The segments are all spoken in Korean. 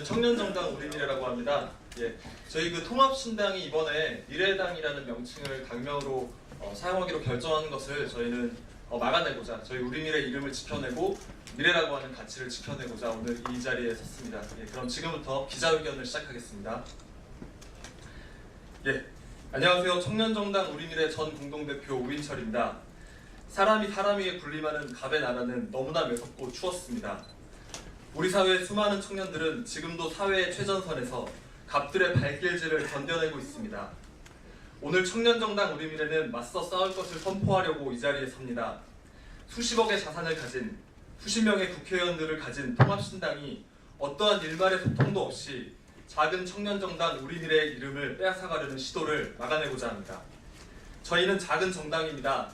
청년정당 우리미래라고 합니다. 저희 통합신당이 이번에 미래당이라는 명칭을 당명으로 사용하기로 결정한 것을 저희는 막아내고자 저희 우리미래 이름을 지켜내고 미래라고 하는 가치를 지켜내고자 오늘 이 자리에 섰습니다. 그럼 지금부터 기자회견을 시작하겠습니다. 안녕하세요. 청년정당 우리미래 전 공동대표 우인철입니다. 사람이 사람 위에 군림하는 갑의 나라는 너무나 매섭고 추웠습니다. 우리 사회의 수많은 청년들은 지금도 사회의 최전선에서 갑들의 발길질을 견뎌내고 있습니다. 오늘 청년정당 우리미래는 맞서 싸울 것을 선포하려고 이 자리에 섭니다. 수십억의 자산을 가진 수십 명의 국회의원들을 가진 통합신당이 어떠한 일말의 소통도 없이 작은 청년정당 우리미래의 이름을 빼앗아가려는 시도를 막아내고자 합니다. 저희는 작은 정당입니다.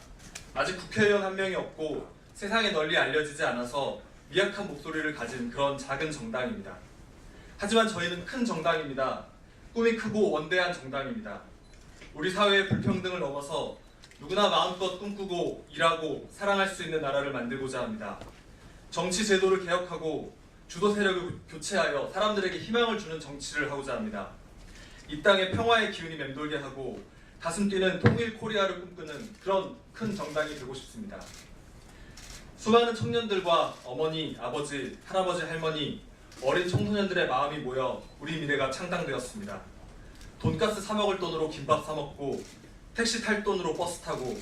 아직 국회의원 한 명이 없고 세상에 널리 알려지지 않아서 미약한 목소리를 가진 그런 작은 정당입니다. 하지만 저희는 큰 정당입니다. 꿈이 크고 원대한 정당입니다. 우리 사회의 불평등을 넘어서 누구나 마음껏 꿈꾸고 일하고 사랑할 수 있는 나라를 만들고자 합니다. 정치 제도를 개혁하고 주도 세력을 교체하여 사람들에게 희망을 주는 정치를 하고자 합니다. 이 땅에 평화의 기운이 맴돌게 하고 가슴 뛰는 통일 코리아를 꿈꾸는 그런 큰 정당이 되고 싶습니다. 수많은 청년들과 어머니, 아버지, 할아버지, 할머니, 어린 청소년들의 마음이 모여 우리 미래가 창당되었습니다. 돈가스 사 먹을 돈으로 김밥 사 먹고 택시 탈 돈으로 버스 타고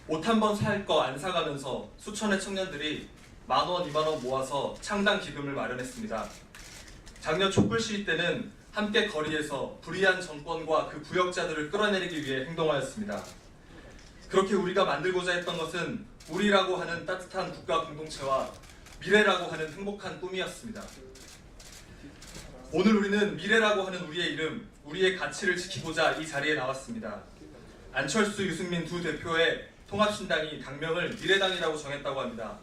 옷 한 번 살 거 안 사가면서 수천의 청년들이 10,000원, 20,000원 모아서 창당 기금을 마련했습니다. 작년 촛불 시위 때는 함께 거리에서 불의한 정권과 그 부역자들을 끌어내리기 위해 행동하였습니다. 그렇게 우리가 만들고자 했던 것은 우리라고 하는 따뜻한 국가 공동체와 미래라고 하는 행복한 꿈이었습니다. 오늘 우리는 미래라고 하는 우리의 이름, 우리의 가치를 지키고자 이 자리에 나왔습니다. 안철수, 유승민 두 대표의 통합신당이 당명을 미래당이라고 정했다고 합니다.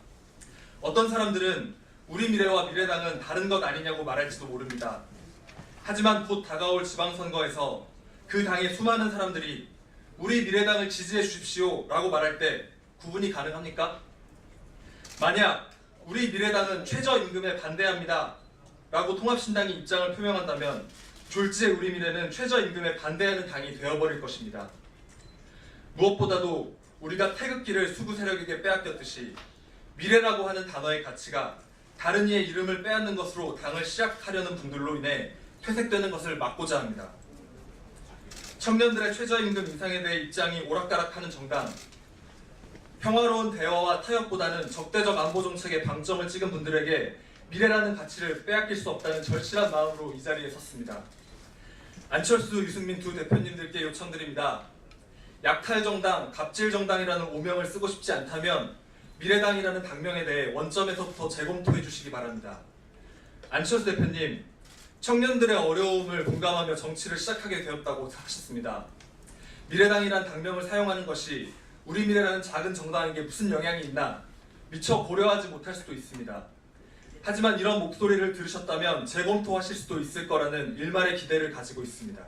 어떤 사람들은 우리 미래와 미래당은 다른 것 아니냐고 말할지도 모릅니다. 하지만 곧 다가올 지방선거에서 그 당의 수많은 사람들이 우리 미래당을 지지해 주십시오 라고 말할 때 구분이 가능합니까? 만약 우리 미래당은 최저임금에 반대합니다 라고 통합신당이 입장을 표명한다면 졸지에 우리 미래는 최저임금에 반대하는 당이 되어버릴 것입니다. 무엇보다도 우리가 태극기를 수구 세력에게 빼앗겼듯이 미래라고 하는 단어의 가치가 다른 이의 이름을 빼앗는 것으로 당을 시작하려는 분들로 인해 퇴색되는 것을 막고자 합니다. 청년들의 최저임금 인상에 대해 입장이 오락가락하는 정당, 평화로운 대화와 타협보다는 적대적 안보 정책에 방점을 찍은 분들에게 미래라는 가치를 빼앗길 수 없다는 절실한 마음으로 이 자리에 섰습니다. 안철수, 유승민 두 대표님들께 요청드립니다. 약탈정당, 갑질정당이라는 오명을 쓰고 싶지 않다면 미래당이라는 당명에 대해 원점에서부터 재검토해 주시기 바랍니다. 안철수 대표님, 청년들의 어려움을 공감하며 정치를 시작하게 되었다고 하셨습니다. 미래당이란 당명을 사용하는 것이 우리 미래라는 작은 정당에게 무슨 영향이 있나 미처 고려하지 못할 수도 있습니다. 하지만 이런 목소리를 들으셨다면 재검토하실 수도 있을 거라는 일말의 기대를 가지고 있습니다.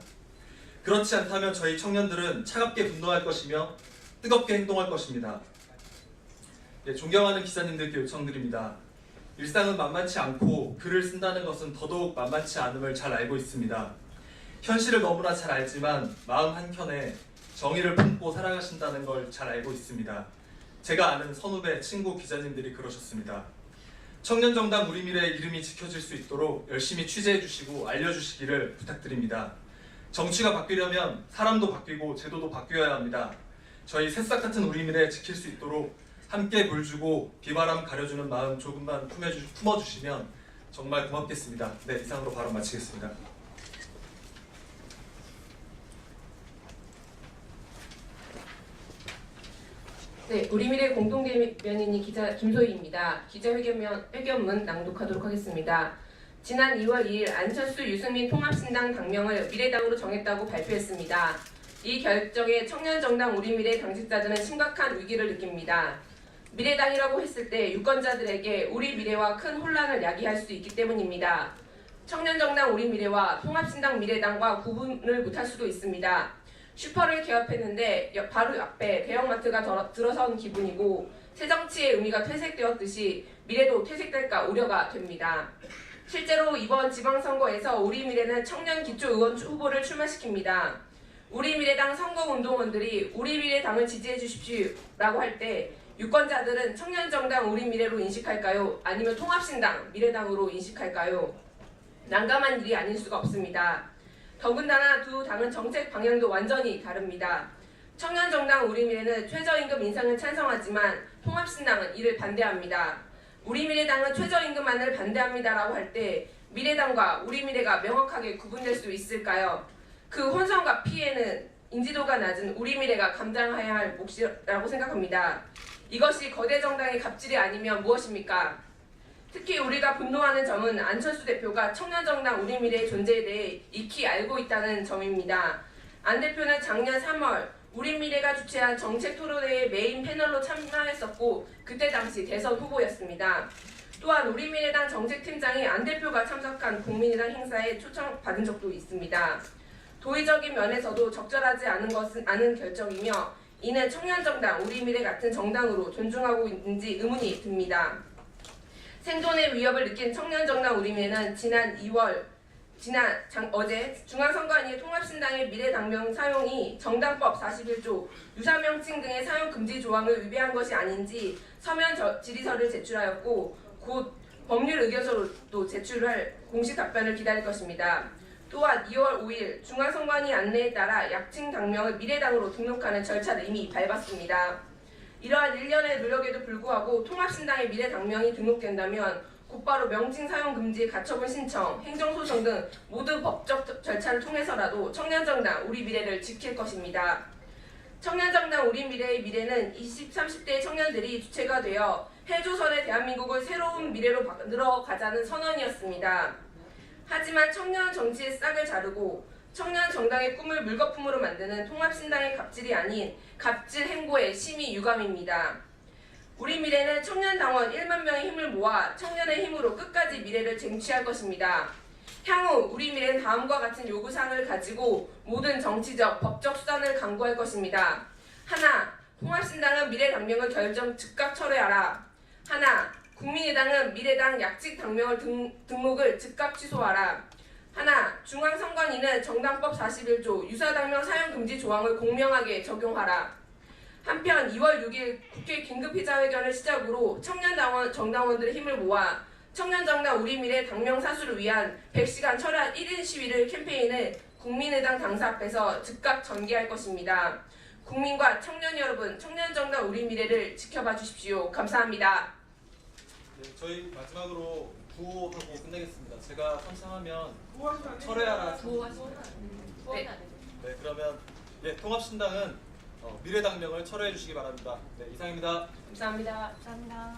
그렇지 않다면 저희 청년들은 차갑게 분노할 것이며 뜨겁게 행동할 것입니다. 존경하는 기자님들께 요청드립니다. 일상은 만만치 않고 글을 쓴다는 것은 더더욱 만만치 않음을 잘 알고 있습니다. 현실을 너무나 잘 알지만 마음 한켠에 정의를 품고 살아가신다는 걸 잘 알고 있습니다. 제가 아는 선후배, 친구 기자님들이 그러셨습니다. 청년정당 우리미래의 이름이 지켜질 수 있도록 열심히 취재해 주시고 알려주시기를 부탁드립니다. 정치가 바뀌려면 사람도 바뀌고 제도도 바뀌어야 합니다. 저희 새싹 같은 우리미래 지킬 수 있도록 함께 물 주고 비바람 가려주는 마음 조금만 품어주시면 정말 고맙겠습니다. 이상으로 발언 마치겠습니다. 우리미래 공동대변인이 기자 김소희입니다. 기자회견문 낭독하도록 하겠습니다. 지난 2월 2일 안철수, 유승민 통합신당 당명을 미래당으로 정했다고 발표했습니다. 이 결정에 청년정당 우리미래 당직자들은 심각한 위기를 느낍니다. 미래당이라고 했을 때 유권자들에게 우리 미래와 큰 혼란을 야기할 수 있기 때문입니다. 청년정당 우리미래와 통합신당 미래당과 구분을 못할 수도 있습니다. 슈퍼를 개업했는데 바로 앞에 대형마트가 들어선 기분이고 새정치의 의미가 퇴색되었듯이 미래도 퇴색될까 우려가 됩니다. 실제로 이번 지방선거에서 우리미래는 청년 기초의원 후보를 출마시킵니다. 우리미래당 선거운동원들이 우리미래당을 지지해 주십시오라고 할 때 유권자들은 청년정당 우리미래로 인식할까요? 아니면 통합신당 미래당으로 인식할까요? 난감한 일이 아닐 수가 없습니다. 더군다나 두 당은 정책 방향도 완전히 다릅니다. 청년정당 우리미래는 최저임금 인상을 찬성하지만 통합신당은 이를 반대합니다. 우리미래당은 최저임금안을 반대합니다라고 할 때 미래당과 우리미래가 명확하게 구분될 수 있을까요? 그 혼선과 피해는 인지도가 낮은 우리미래가 감당해야 할 몫이라고 생각합니다. 이것이 거대 정당의 갑질이 아니면 무엇입니까? 특히 우리가 분노하는 점은 안철수 대표가 청년정당 우리미래의 존재에 대해 익히 알고 있다는 점입니다. 안 대표는 작년 3월 우리미래가 주최한 정책토론회의 메인 패널로 참가했었고 그때 당시 대선 후보였습니다. 또한 우리미래당 정책팀장이 안 대표가 참석한 국민의당 행사에 초청받은 적도 있습니다. 도의적인 면에서도 적절하지 않은 결정이며 이는 청년정당 우리미래 같은 정당으로 존중하고 있는지 의문이 듭니다. 생존의 위협을 느낀 청년정당 우리미래는 어제 중앙선관위의 통합신당의 미래당명 사용이 정당법 41조 유사명칭 등의 사용 금지 조항을 위배한 것이 아닌지 서면 질의서를 제출하였고 곧 법률 의견서도 제출할 공식 답변을 기다릴 것입니다. 또한 2월 5일 중앙선관위 안내에 따라 약칭 당명을 미래당으로 등록하는 절차를 이미 밟았습니다. 이러한 일련의 노력에도 불구하고 통합신당의 미래당명이 등록된다면 곧바로 명칭 사용 금지 가처분 신청, 행정소송 등 모두 법적 절차를 통해서라도 청년정당 우리미래를 지킬 것입니다. 청년정당 우리미래의 미래는 20, 30대의 청년들이 주체가 되어 해조선의 대한민국을 새로운 미래로 만들어 가자는 선언이었습니다. 하지만 청년 정치의 싹을 자르고 청년 정당의 꿈을 물거품으로 만드는 통합신당의 갑질이 아닌 갑질 행보의 심히 유감입니다. 우리미래는 청년당원 1만 명의 힘을 모아 청년의 힘으로 끝까지 미래를 쟁취할 것입니다. 향후 우리미래는 다음과 같은 요구사항을 가지고 모든 정치적, 법적 수단을 강구할 것입니다. 하나, 통합신당은 미래당명을 결정 즉각 철회하라. 하나, 국민의당은 미래당 약직 당명을 등록을 즉각 취소하라. 하나, 중앙선관위는 정당법 41조 유사당명 사용금지 조항을 공명하게 적용하라. 한편 2월 6일 국회 긴급기자회견을 시작으로 정당원들의 힘을 모아 청년정당 우리미래 당명 사수를 위한 100시간 철학 1인 시위를 캠페인을 국민의당 당사 앞에서 즉각 전개할 것입니다. 국민과 청년 여러분, 청년정당 우리미래를 지켜봐 주십시오. 감사합니다. 네, 저희 마지막으로 구호하고 끝내겠습니다. 제가 선창하면 철회하라. 네. 네, 그러면 통합신당은 미래당명을 철회해 주시기 바랍니다. 네, 이상입니다. 감사합니다. 감사합니다.